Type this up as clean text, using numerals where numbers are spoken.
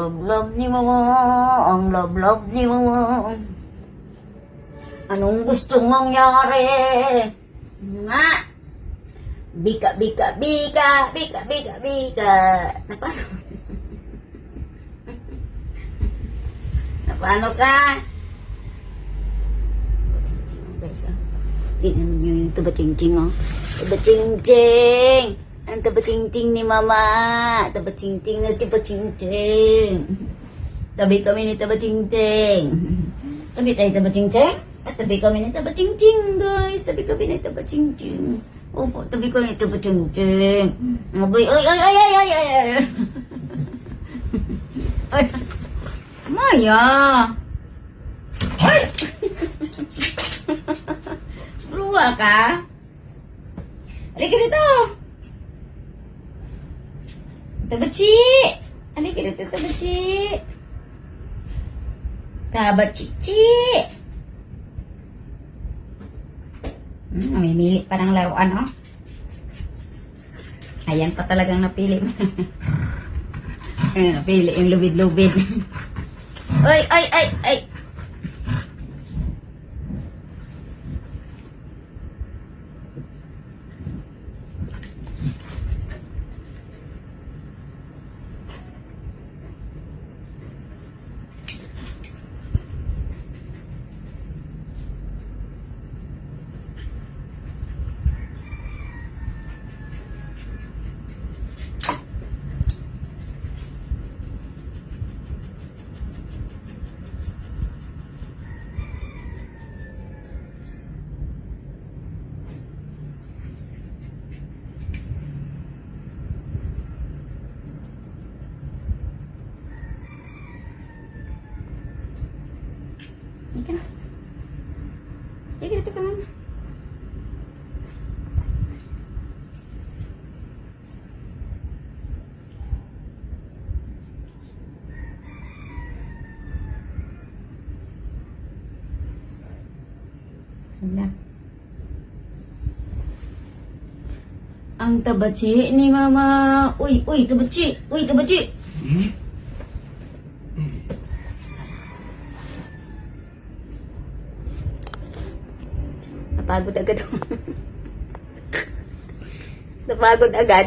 love-love ni mama, ang love-love ni mama. Anong gusto mangyari? Nga! Bika, bika, bika, bika, bika, bika. Napano? Napano ka? Guys, tingnan niyo yung taba-ching-ching, oh. Taba-ching-ching! Ang taba-ching-ching ni mama. Taba-ching-ching na taba-ching-ching. Tabi kami ni taba-ching-ching. Tabi tayo taba-ching-ching? At tabi kami ni taba-ching-ching, guys. Tabi kami ni taba-ching-ching. Opo, tabi kami ni taba-ching-ching. Abay, ay, ay, ay, ay, ay, ay. Ay, Maya. Ay! Bruwa ka? Halika dito. Tabachi! Halika dito, Tabachi! Tabachichi! Namimili pa ng laruan, oh. Ayan pa talagang napili. Ayan, napili yung lubid-lubid. Ay, ay, ay, ay! Ika na. Ika dito ka mama. Wala. Ang tabachi ni mama. Uy, uy, tabachi. Uy, tabachi. Napagod agad. Napagod agad.